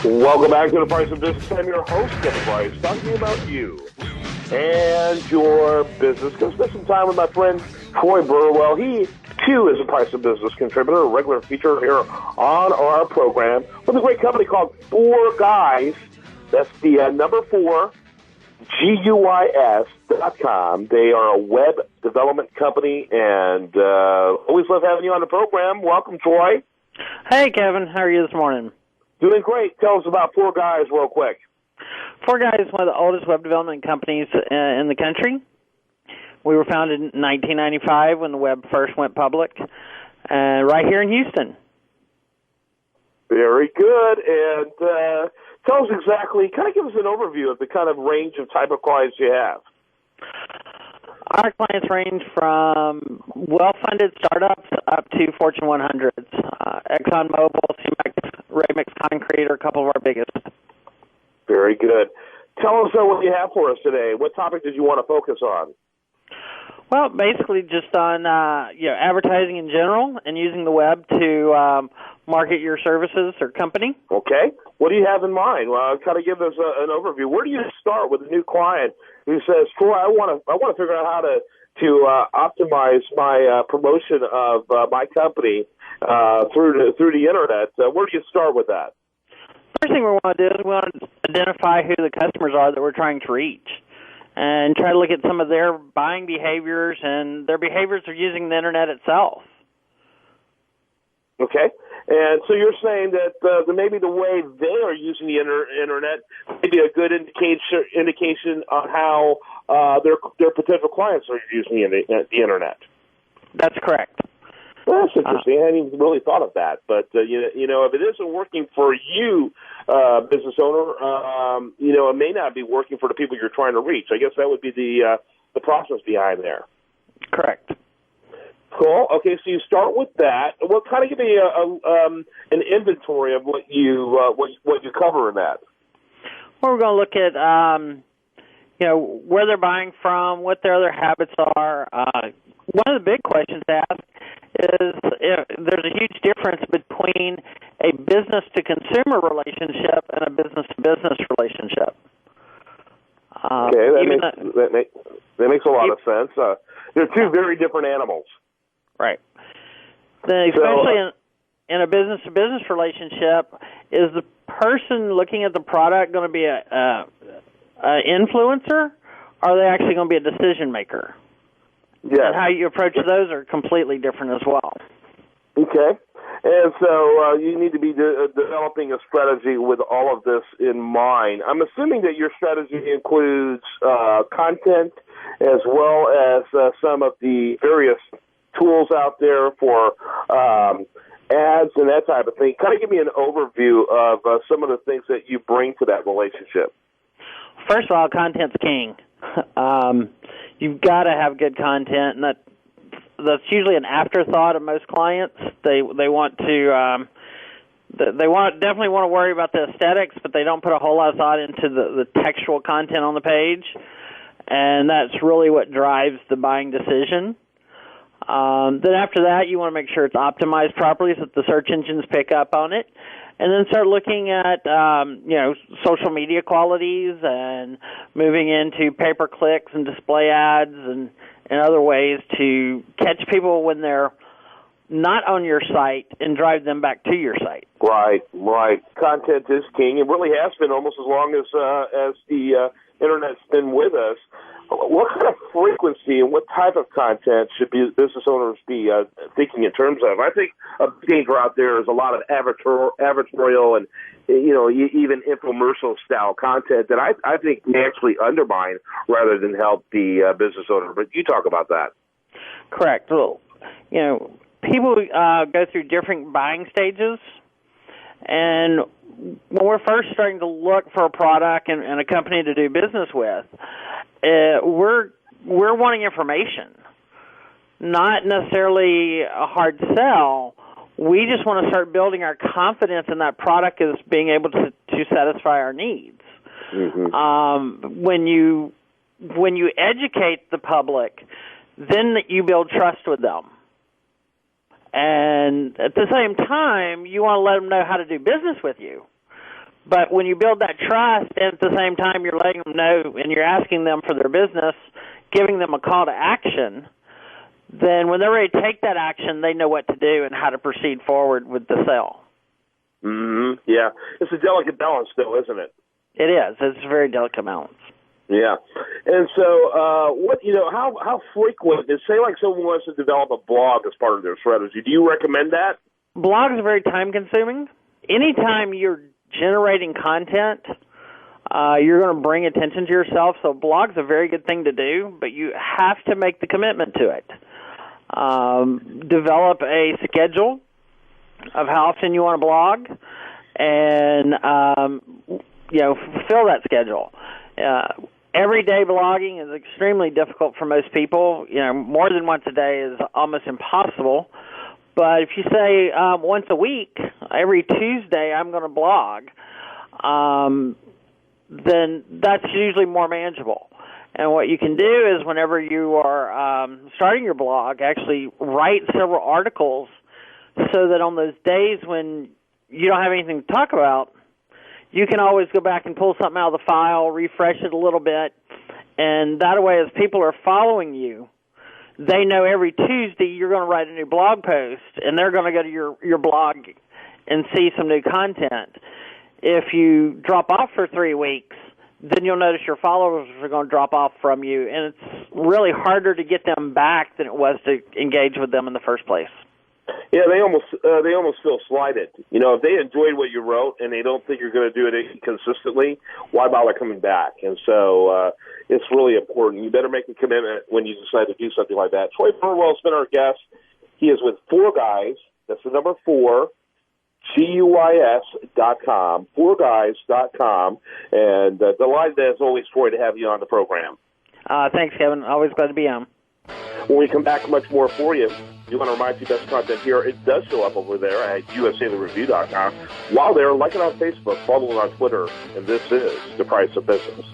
Welcome back to The Price of Business. I'm your host, Kevin Price, talking about you and your business. Going to spend some time with my friend Troy Burwell. He, too, is a Price of Business contributor, a regular feature here on our program with a great company called 4 Guys. That's the number 4, GUIS.com. They are a web development company, and always love having you on the program. Welcome, Troy. Hey, Kevin. How are you this morning? Doing great. Tell us about 4 Guys real quick. 4 Guys is one of the oldest web development companies in the country. We were founded in 1995 when the web first went public, right here in Houston. Very good. And tell us exactly, kind of give us an overview of the kind of range of type of clients you have. Our clients range from well-funded startups up to Fortune 100s. ExxonMobil, Cemex, Remix Concrete are a couple of our biggest. Very good. Tell us what you have for us today. What topic did you want to focus on? Well, basically just on advertising in general and using the web to market your services or company. Okay. What do you have in mind? Well, kind of give us an overview. Where do you start with a new client who says, "Troy, I want to figure out how to optimize my promotion of my company through the internet"? Where do you start with that? First thing we want to do is we want to identify who the customers are that we're trying to reach, and try to look at some of their buying behaviors and their behaviors of using the internet itself. Okay. And so you're saying that maybe the way they are using the internet may be a good indication on how their potential clients are using the internet. That's correct. Well, that's interesting. I hadn't even really thought of that. But, if it isn't working for you, business owner, it may not be working for the people you're trying to reach. I guess that would be the process behind there. Correct. Cool. Okay, so you start with that. Well, kind of give me an inventory of what you cover in that. Well, we're going to look at where they're buying from, what their other habits are. One of the big questions to ask is if there's a huge difference between a business-to-consumer relationship and a business-to-business relationship. Okay, that makes a lot of sense. They're two very different animals. Right. Especially in a business-to-business relationship, is the person looking at the product going to be an influencer, or are they actually going to be a decision maker? Yeah. And how you approach those are completely different as well. Okay. And so you need to be developing a strategy with all of this in mind. I'm assuming that your strategy includes content as well as some of the various tools out there for ads and that type of thing. Kind of give me an overview of some of the things that you bring to that relationship. First of all, content's king. You've got to have good content, and that's usually an afterthought of most clients. They want to definitely want to worry about the aesthetics, but they don't put a whole lot of thought into the textual content on the page, and that's really what drives the buying decision. Then after that, you want to make sure it's optimized properly so that the search engines pick up on it. And then start looking at, social media qualities and moving into pay-per-clicks and display ads and other ways to catch people when they're not on your site and drive them back to your site. Right. Content is king. It really has been almost as long as the Internet's been with us. What kind of frequency and what type of content should business owners be thinking in terms of? I think a danger out there is a lot of advertorial and even infomercial style content that I think may actually undermine rather than help the business owner. But you talk about that. Correct. Well, people go through different buying stages, and when we're first starting to look for a product and a company to do business with, we're wanting information, not necessarily a hard sell. We just want to start building our confidence in that product as being able to satisfy our needs. Mm-hmm. When you educate the public, then you build trust with them. And at the same time, you want to let them know how to do business with you. But when you build that trust, and at the same time you're letting them know and you're asking them for their business, giving them a call to action, then when they're ready to take that action, they know what to do and how to proceed forward with the sale. Mm-hmm. Yeah. It's a delicate balance, though, isn't it? It is. It's a very delicate balance. Yeah. And so, how frequent, say like someone wants to develop a blog as part of their strategy, do you recommend that? Blogs are very time-consuming. Anytime you're generating content, you're going to bring attention to yourself, so blog's a very good thing to do, but you have to make the commitment to it. Develop a schedule of how often you want to blog, and fulfill that schedule. Everyday blogging is extremely difficult for most people. More than once a day is almost impossible. But if you say once a week, every Tuesday I'm going to blog, then that's usually more manageable. And what you can do is whenever you are starting your blog, actually write several articles so that on those days when you don't have anything to talk about, you can always go back and pull something out of the file, refresh it a little bit, and that way as people are following you, they know every Tuesday you're going to write a new blog post, and they're going to go to your blog and see some new content. If you drop off for 3 weeks, then you'll notice your followers are going to drop off from you, and it's really harder to get them back than it was to engage with them in the first place. Yeah, they almost feel slighted. If they enjoyed what you wrote and they don't think you're going to do it consistently, why bother coming back? And so it's really important. You better make a commitment when you decide to do something like that. Troy Burwell has been our guest. He is with 4Guys. That's the number 4. GUIS.com, 4guys.com, and delighted as always, Troy, to have you on the program. Thanks, Kevin. Always glad to be on. When we come back, much more for you. You want to remind you best content here. It does show up over there at USATheReview.com. While there, like it on Facebook, follow it on Twitter, and this is The Price of Business.